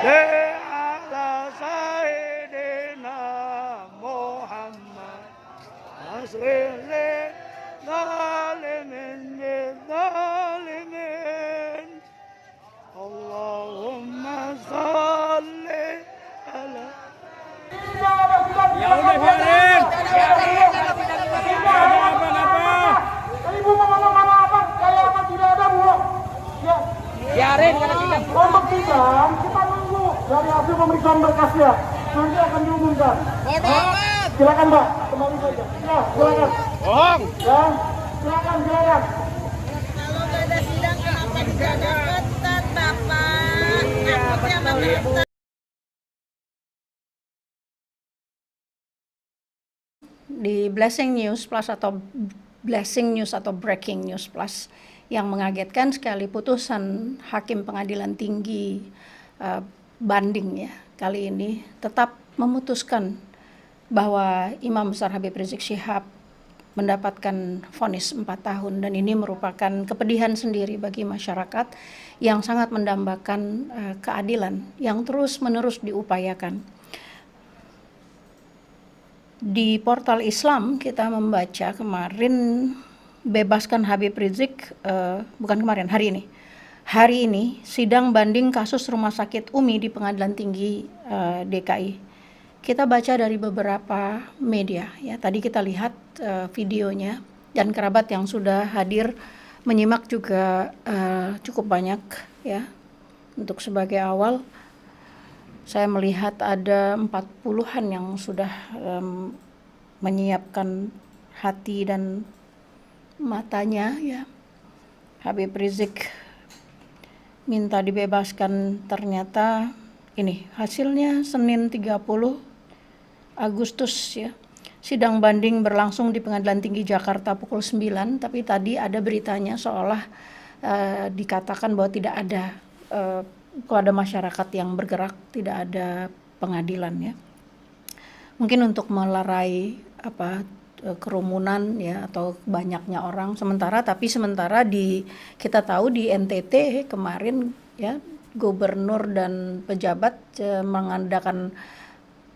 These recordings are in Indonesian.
ala sayyidina Muhammad asli zalimin zalimin Allahumma salli ala. Ya udah Farid. Ibu mau ngomong apa? Kayak apa tidak ada bu? Ya. Biarin karena kita Untuk sidang kita nunggu dari hasil pemeriksaan berkasnya. Nanti akan diumumkan. Silakan Mbak, kembali saja. Ya, silakan. bohong. Ya, silakan. Kalau nggak ada sidang kenapa dijaga ketat, Bapak? Takutnya Bapak. Di Blessing News Plus atau Blessing News atau Breaking News Plus yang mengagetkan sekali putusan Hakim Pengadilan Tinggi banding ya kali ini tetap memutuskan bahwa Imam Besar Habib Rizik Syihab mendapatkan vonis 4 tahun dan ini merupakan kepedihan sendiri bagi masyarakat yang sangat mendambakan keadilan yang terus-menerus diupayakan. Di portal Islam kita membaca kemarin bebaskan Habib Rizik, bukan kemarin, hari ini sidang banding kasus Rumah Sakit Umi di Pengadilan Tinggi DKI. Kita baca dari beberapa media ya, tadi kita lihat videonya dan kerabat yang sudah hadir menyimak juga cukup banyak ya. Untuk sebagai awal saya melihat ada 40-an yang sudah menyiapkan hati dan matanya ya. Habib Rizik minta dibebaskan, ternyata ini hasilnya Senin 30 Agustus ya. Sidang banding berlangsung di Pengadilan Tinggi Jakarta pukul 9, tapi tadi ada beritanya seolah dikatakan bahwa tidak ada kalau ada masyarakat yang bergerak, tidak ada pengadilan ya. Mungkin untuk melerai kerumunan ya atau banyaknya orang sementara kita tahu di NTT kemarin ya gubernur dan pejabat mengadakan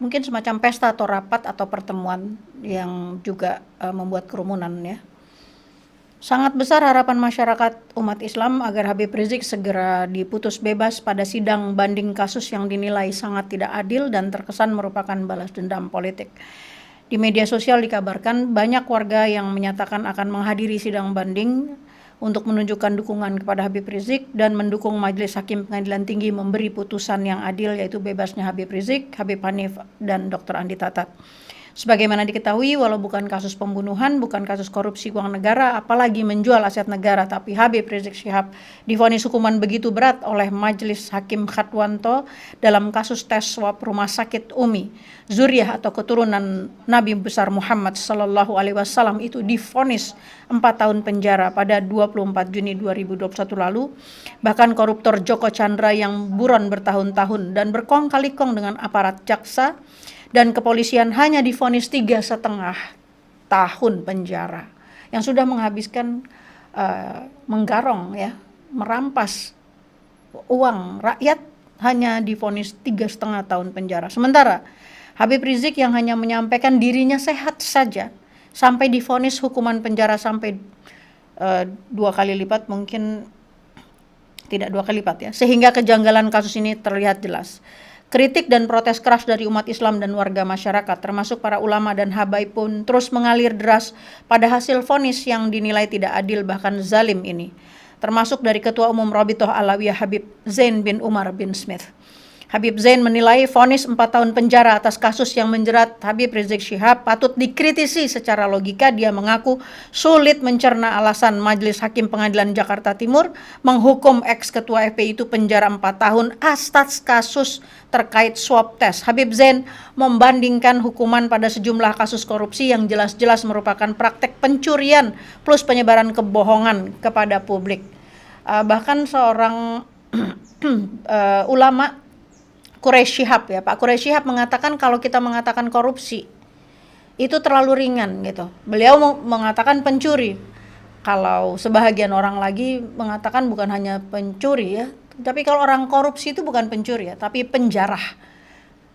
mungkin semacam pesta atau rapat atau pertemuan yang juga membuat kerumunan ya. Sangat besar harapan masyarakat umat Islam agar Habib Rizik segera diputus bebas pada sidang banding kasus yang dinilai sangat tidak adil dan terkesan merupakan balas dendam politik. Di media sosial dikabarkan banyak warga yang menyatakan akan menghadiri sidang banding untuk menunjukkan dukungan kepada Habib Rizik dan mendukung Majelis Hakim Pengadilan Tinggi memberi putusan yang adil yaitu bebasnya Habib Rizik, Habib Hanif, dan Dr. Andi Tatat. Sebagaimana diketahui, walau bukan kasus pembunuhan, bukan kasus korupsi uang negara, apalagi menjual aset negara, tapi Habib Rizik Syihab divonis hukuman begitu berat oleh Majelis Hakim Khatwanto dalam kasus tes swab Rumah Sakit Umi. Zuriyah atau keturunan Nabi besar Muhammad Sallallahu Alaihi Wasallam itu divonis 4 tahun penjara pada 24 Juni 2021 lalu. Bahkan koruptor Joko Chandra yang buron bertahun-tahun dan berkong kali kong dengan aparat jaksa dan kepolisian hanya divonis 3,5 tahun penjara, yang sudah menghabiskan menggarong ya, merampas uang rakyat hanya divonis 3,5 tahun penjara. Sementara Habib Rizik yang hanya menyampaikan dirinya sehat saja sampai divonis hukuman penjara sampai 2 kali lipat, mungkin tidak 2 kali lipat ya, sehingga kejanggalan kasus ini terlihat jelas. Kritik dan protes keras dari umat Islam dan warga masyarakat, termasuk para ulama dan habaib pun terus mengalir deras pada hasil vonis yang dinilai tidak adil bahkan zalim ini. Termasuk dari Ketua Umum Rabithah Alawiyah Habib Zain bin Umar bin Smith. Habib Zain menilai vonis 4 tahun penjara atas kasus yang menjerat Habib Rizik Syihab patut dikritisi secara logika. Dia mengaku sulit mencerna alasan Majelis Hakim Pengadilan Jakarta Timur menghukum ex-ketua FPI itu penjara 4 tahun atas kasus terkait swab tes. Habib Zain membandingkan hukuman pada sejumlah kasus korupsi yang jelas-jelas merupakan praktek pencurian plus penyebaran kebohongan kepada publik. Bahkan seorang ulama Quraisy Shihab ya, Pak Quraisy Shihab mengatakan kalau kita mengatakan korupsi itu terlalu ringan gitu. Beliau mengatakan pencuri. Kalau sebahagian orang lagi mengatakan bukan hanya pencuri ya, Tapi kalau orang korupsi itu bukan pencuri ya, tapi penjarah.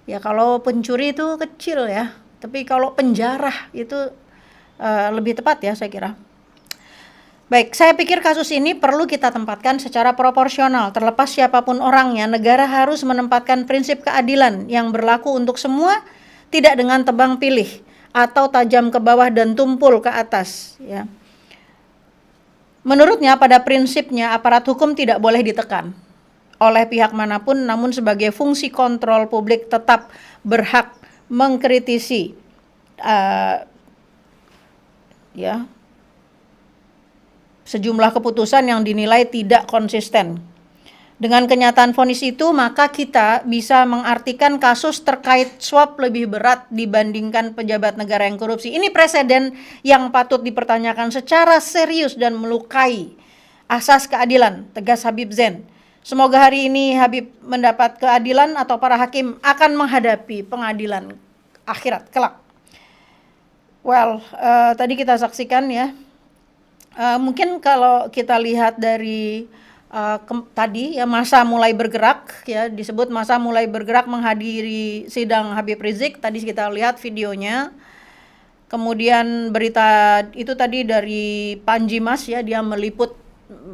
Ya kalau pencuri itu kecil ya, tapi kalau penjarah itu lebih tepat ya saya kira. Baik, saya pikir kasus ini perlu kita tempatkan secara proporsional. Terlepas siapapun orangnya, negara harus menempatkan prinsip keadilan yang berlaku untuk semua, tidak dengan tebang pilih atau tajam ke bawah dan tumpul ke atas. Ya. Menurutnya, pada prinsipnya aparat hukum tidak boleh ditekan oleh pihak manapun, namun sebagai fungsi kontrol publik tetap berhak mengkritisi sejumlah keputusan yang dinilai tidak konsisten. Dengan kenyataan vonis itu, maka kita bisa mengartikan kasus terkait suap lebih berat dibandingkan pejabat negara yang korupsi. Ini presiden yang patut dipertanyakan secara serius dan melukai asas keadilan, tegas Habib Zain. Semoga hari ini Habib mendapat keadilan atau para hakim akan menghadapi pengadilan akhirat kelak. Well, tadi kita saksikan ya. Mungkin kalau kita lihat dari tadi ya, masa mulai bergerak ya, disebut masa mulai bergerak menghadiri sidang Habib Rizik. Tadi kita lihat videonya. Kemudian berita itu tadi dari Panji Mas ya,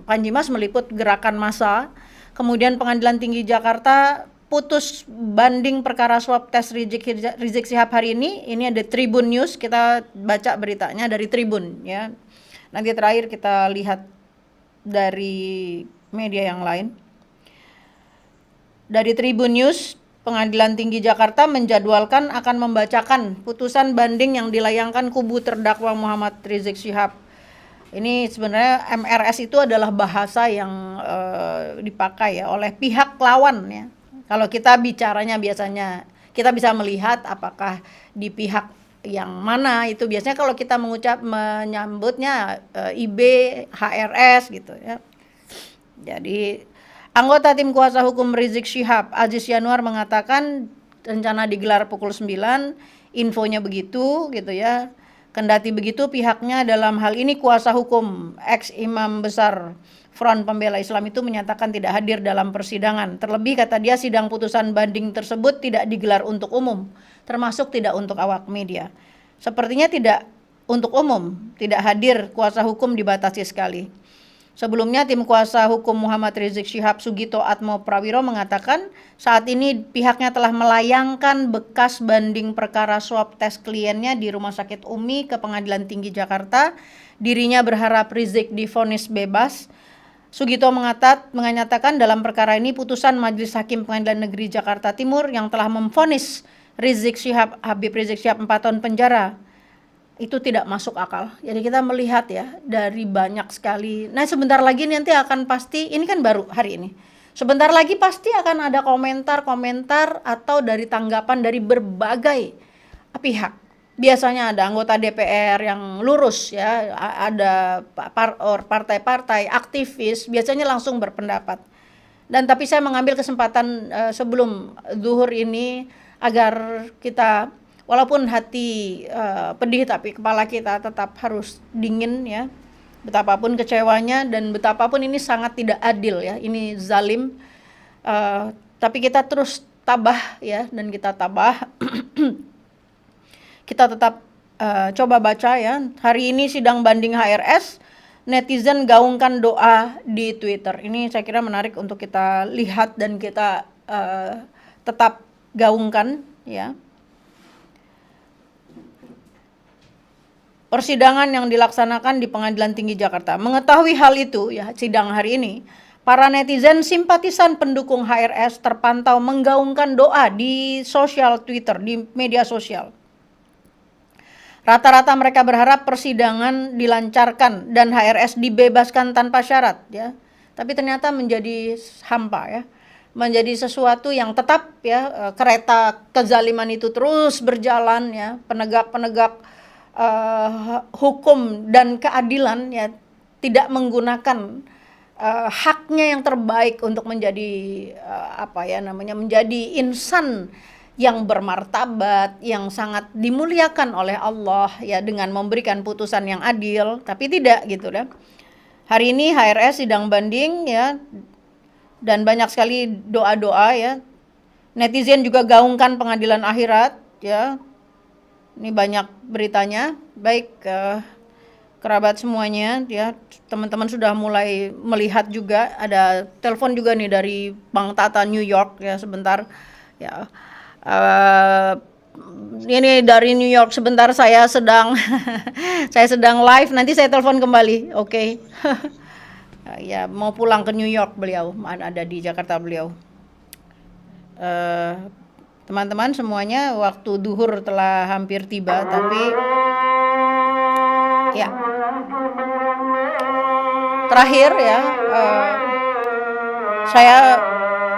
Panji Mas meliput gerakan massa. Kemudian Pengadilan Tinggi Jakarta putus banding perkara swab tes Rizik Syihab hari ini. Ini ada Tribun News, kita baca beritanya dari Tribun ya. Nanti terakhir kita lihat dari media yang lain. Dari Tribun News, Pengadilan Tinggi Jakarta menjadwalkan akan membacakan putusan banding yang dilayangkan kubu terdakwa Muhammad Rizik Syihab. Ini sebenarnya MRS itu adalah bahasa yang dipakai ya oleh pihak lawan ya. Kalau kita bicaranya biasanya kita bisa melihat apakah di pihak yang mana itu, biasanya kalau kita menyambutnya IB, HRS gitu ya. Jadi anggota tim kuasa hukum Rizik Syihab, Aziz Yanuar, mengatakan rencana digelar pukul 9, infonya begitu gitu ya. Kendati begitu, pihaknya dalam hal ini kuasa hukum ex-imam besar Front Pembela Islam itu menyatakan tidak hadir dalam persidangan. Terlebih kata dia, sidang putusan banding tersebut tidak digelar untuk umum, termasuk tidak untuk awak media. Sepertinya tidak untuk umum, tidak hadir kuasa hukum dibatasi sekali. Sebelumnya tim kuasa hukum Muhammad Rizik Syihab, Sugito Atmo Prawiro, mengatakan saat ini pihaknya telah melayangkan bekas banding perkara swab tes kliennya di Rumah Sakit Umi ke Pengadilan Tinggi Jakarta. Dirinya berharap Rizik divonis bebas. Sugito mengatakan dalam perkara ini putusan Majelis Hakim Pengadilan Negeri Jakarta Timur yang telah memvonis Habib Rizik Syihab 4 tahun penjara itu tidak masuk akal. Jadi kita melihat ya dari banyak sekali. Nah, sebentar lagi nanti akan pasti, ini kan baru hari ini. Sebentar lagi pasti akan ada komentar-komentar atau dari tanggapan dari berbagai pihak. Biasanya ada anggota DPR yang lurus ya, ada partai-partai, aktivis, biasanya langsung berpendapat. Dan tapi saya mengambil kesempatan sebelum zuhur ini agar kita, walaupun hati pedih, tapi kepala kita tetap harus dingin ya. Betapapun kecewanya dan betapapun ini sangat tidak adil ya, ini zalim. Tapi kita terus tabah ya, dan kita tabah. Kita tetap coba baca ya. Hari ini sidang banding HRS, netizen gaungkan doa di Twitter. Ini saya kira menarik untuk kita lihat dan kita tetap gaungkan ya. Persidangan yang dilaksanakan di Pengadilan Tinggi Jakarta. Mengetahui hal itu ya, sidang hari ini, para netizen simpatisan pendukung HRS terpantau menggaungkan doa di sosial Twitter, di media sosial. Rata-rata mereka berharap persidangan dilancarkan dan HRS dibebaskan tanpa syarat ya. Tapi ternyata menjadi hampa ya. Menjadi sesuatu yang tetap ya, kereta kezaliman itu terus berjalan ya. Penegak-penegak hukum dan keadilan ya tidak menggunakan haknya yang terbaik untuk menjadi menjadi insan yang bermartabat, yang sangat dimuliakan oleh Allah ya, dengan memberikan putusan yang adil, tapi tidak gitu dah. Hari ini HRS sidang banding ya, dan banyak sekali doa-doa ya. Netizen juga gaungkan pengadilan akhirat ya. Ini banyak beritanya. Baik kerabat semuanya ya, teman-teman sudah mulai melihat juga, ada telepon juga nih dari Bang Tata New York ya, sebentar ya. Ini dari New York, sebentar saya sedang saya sedang live, nanti saya telepon kembali. Oke. Ya, mau pulang ke New York beliau, ada di Jakarta beliau. Teman-teman semuanya, waktu duhur telah hampir tiba, tapi ya terakhir ya, saya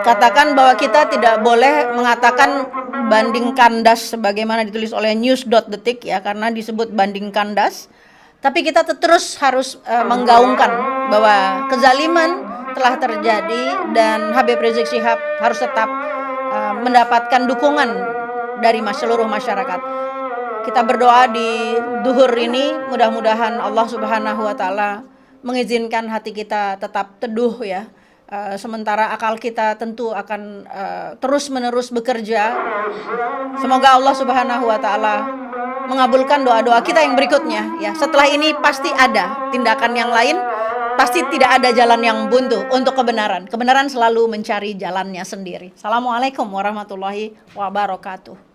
katakan bahwa kita tidak boleh mengatakan banding kandas sebagaimana ditulis oleh news.detik ya, karena disebut banding kandas. Tapi kita terus harus menggaungkan bahwa kezaliman telah terjadi dan Habib Rizik Syihab harus tetap mendapatkan dukungan dari seluruh masyarakat. Kita berdoa di duhur ini, mudah-mudahan Allah Subhanahu wa taala mengizinkan hati kita tetap teduh ya. Sementara akal kita tentu akan terus-menerus bekerja. Semoga Allah Subhanahu wa taala mengabulkan doa-doa kita yang berikutnya ya. Setelah ini pasti ada tindakan yang lain, pasti tidak ada jalan yang buntu untuk kebenaran. Kebenaran selalu mencari jalannya sendiri. Assalamualaikum warahmatullahi wabarakatuh.